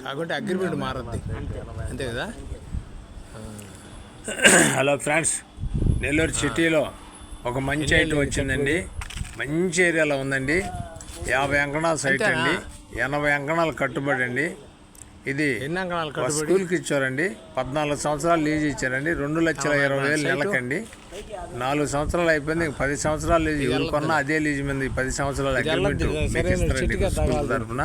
కాకుంటే అగ్రిమెంట్ మారద్ది అంతే కదా. హలో ఫ్రెండ్స్, నెల్లూరు సిటీలో ఒక మంచి ఐటమ్ వచ్చిందండి. మంచి ఏరియాలో ఉందండి. 50 అంకణాల సైట్ అండి. 80 అంకణాలు కట్టుబడి అండి. ఇది స్కూల్కి ఇచ్చారండి. 14 సంవత్సరాలు లీజ్ ఇచ్చారండి. 2,20,000 నెలకండి. 4 సంవత్సరాలు అయిపోయింది. 10 సంవత్సరాలు లీజ్ ఎవరు కొన్నా అదే లీజ్ మీద 10 సంవత్సరాలు అగ్రిమెంట్ మీకు ఇస్తారండి. స్కూల్ తరఫున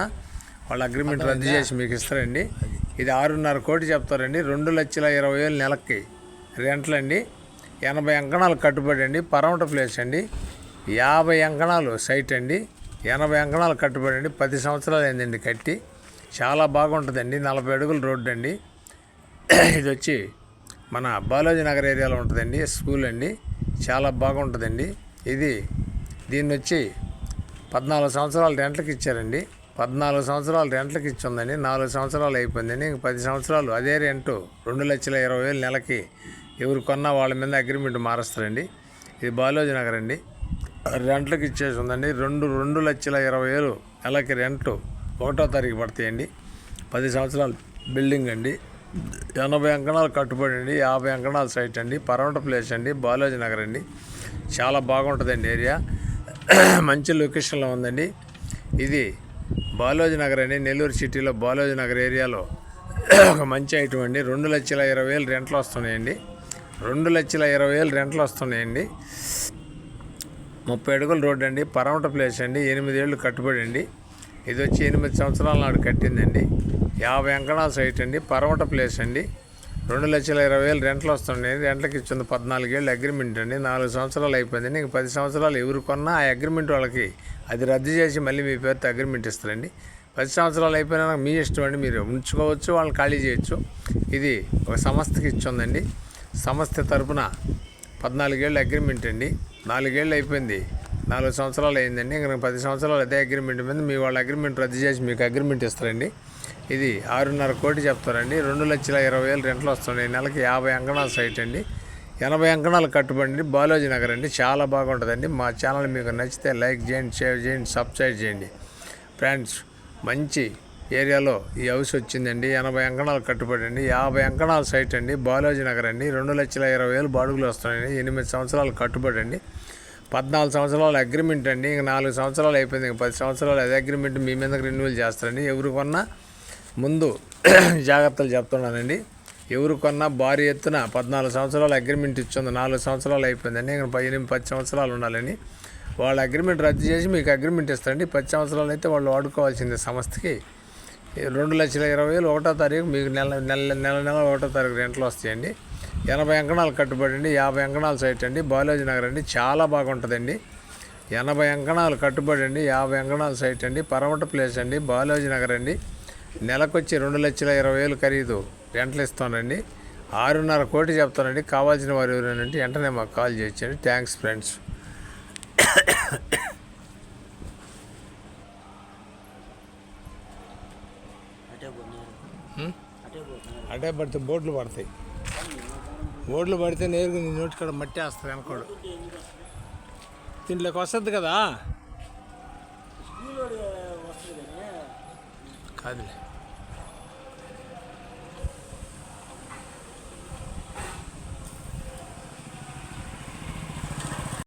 వాళ్ళ అగ్రిమెంట్ రద్దు చేసి మీకు ఇస్తారండి. ఇది 6.5 కోటి చెప్తారండి. 2,20,000 నెలకి రెంట్లండి. 80 అంకణాలు కట్టుబడి అండి. పరమట ప్లేస్ అండి. 50 అంకణాలు సైట్ అండి. 80 అంకణాలు కట్టుబడి అండి. 10 సంవత్సరాలు అయిందండి కట్టి. చాలా బాగుంటుందండి. 40 అడుగుల రోడ్డు అండి. ఇది వచ్చి మన బాలాజీ నగర్ ఏరియాలో ఉంటుందండి. స్కూల్ అండి. చాలా బాగుంటుందండి. దీన్ని వచ్చి 14 సంవత్సరాలు రెంట్లకి ఇచ్చారండి. 14 సంవత్సరాలు రెంట్లకి ఇచ్చిందండి. 4 సంవత్సరాలు అయిపోయిందండి. ఇంక 10 సంవత్సరాలు అదే రెంటు 2,20,000 నెలకి ఎవరు కొన్నా వాళ్ళ మీద అగ్రిమెంట్ మారుస్తారండి. ఇది బాలాజీ నగర్ అండి. రెంట్లకి ఇచ్చేసి ఉందండి. 2,20,000 నెలకి రెంటు 1వ తారీఖు పడతాయండి. 10 సంవత్సరాలు బిల్డింగ్ అండి. 80 అంకణాలు కట్టుబడి అండి. 50 అంకణాల సైట్ అండి. పరమట ప్లేస్ అండి. బాలాజీ నగర్ అండి. చాలా బాగుంటుందండి ఏరియా. మంచి లొకేషన్లో ఉందండి. ఇది బాలాజీ నగర్ అండి. నెల్లూరు సిటీలో బాలాజీ నగర్ ఏరియాలో ఒక మంచి ఐటమ్ అండి. 2,20,000 రెంట్లు వస్తున్నాయండి. 2,20,000 రెంట్లు వస్తున్నాయండి. 30 అడుగుల రోడ్డు అండి. పరమట ప్లేస్ అండి. 8 ఏళ్ళు కట్టుబడి అండి. ఇది వచ్చి 8 సంవత్సరాల నాడు కట్టిందండి. 50 అంకణాల సైట్ అండి. పరమట ప్లేస్ అండి. 2,20,000 రెంట్లు వస్తున్నాయి. రెంట్లకి ఇచ్చింది 14 ఏళ్ళు అగ్రిమెంట్ అండి. 4 సంవత్సరాలు అయిపోయిందండి. ఇంక 10 సంవత్సరాలు ఎవరు కొన్నా ఆ అగ్రిమెంట్ వాళ్ళకి అది రద్దు చేసి మళ్ళీ మీ పేరుతో అగ్రిమెంట్ ఇస్తారండి. 10 సంవత్సరాలు అయిపోయినా మీ ఇష్టం అండి. మీరు ఉంచుకోవచ్చు, వాళ్ళని ఖాళీ చేయొచ్చు. ఇది ఒక సంస్థకి ఇచ్చిందండి. సంస్థ తరపున 14 ఏళ్ళు అగ్రిమెంట్ అండి. 4 ఏళ్ళు అయిపోయింది. 4 సంవత్సరాలు అయిందండి. ఇంకా 10 సంవత్సరాలు అదే అగ్రిమెంట్ మీద మీ వాళ్ళ అగ్రిమెంట్ రద్దు చేసి మీకు అగ్రిమెంట్ ఇస్తారండి. ఇది 6.5 కోటి చెప్తారండి. 2,20,000 రెంట్లు వస్తున్నాయి. నెలకి 50 అంకణాల సైట్ అండి. 80 అంకణాలు కట్టుబడి బాలాజీ నగర్ అండి. చాలా బాగుంటుందండి. మా ఛానల్ మీకు నచ్చితే లైక్ చేయండి, షేర్ చేయండి, సబ్స్క్రైబ్ చేయండి. ఫ్రెండ్స్, మంచి ఏరియాలో ఈ హౌస్ వచ్చిందండి. 80 అంకణాలు కట్టుబడి అండి. 50 అంకణాల సైట్ అండి. బాలాజీ నగర్ అండి. 2,20,000 బాడుగులు వస్తున్నాయండి. 8 సంవత్సరాలు కట్టుబడి అండి. 14 సంవత్సరాల అగ్రిమెంట్ అండి. ఇంక 4 సంవత్సరాలు అయిపోయింది. ఇంక 10 సంవత్సరాలు అదే అగ్రిమెంట్ మీ మీదకి రెన్యువల్ చేస్తారండి. ఎవరు కొన్నా ముందు జాగ్రత్తలు చెప్తున్నానండి. ఎవరు కొన్నా భారీ ఎత్తున 14 సంవత్సరాల అగ్రిమెంట్ ఇచ్చింది. 4 సంవత్సరాలు అయిపోయిందండి. ఇంకా 10 సంవత్సరాలు ఉండాలని వాళ్ళ అగ్రిమెంట్ రద్దు చేసి మీకు అగ్రిమెంట్ ఇస్తారండి. 10 సంవత్సరాలు అయితే వాళ్ళు వాడుకోవాల్సిందే. సంస్థకి 2,20,000 1వ తారీఖు మీకు నెల 1వ తారీఖు రెంట్లు వస్తాయండి. 80 అంకణాలు కట్టుబడి అండి. 50 అంకణాల సైట్ అండి. బాలాజీ నగర్ అండి. చాలా బాగుంటుందండి. 80 అంకణాలు కట్టుబడి అండి. 50 అంకణాల సైట్ అండి. పరమట ప్లేస్ అండి. బాలాజీ నగర్ అండి. నెలకొచ్చి 2,20,000 ఖరీదు రెంట్లు ఇస్తానండి. 6.5 కోటి చెప్తానండి. కావాల్సిన వారు ఎవరైనా వెంటనే మాకు కాల్ చేయొచ్చండి. Thanks friends. అటే పడితే బోట్లు పడతాయి. బోట్లు పడితే నేరుగా నీ నోటి కాడ మట్టి వేస్తుంది వెనకోడు. దీంట్లోకి వస్తుంది కదా. కాదులే.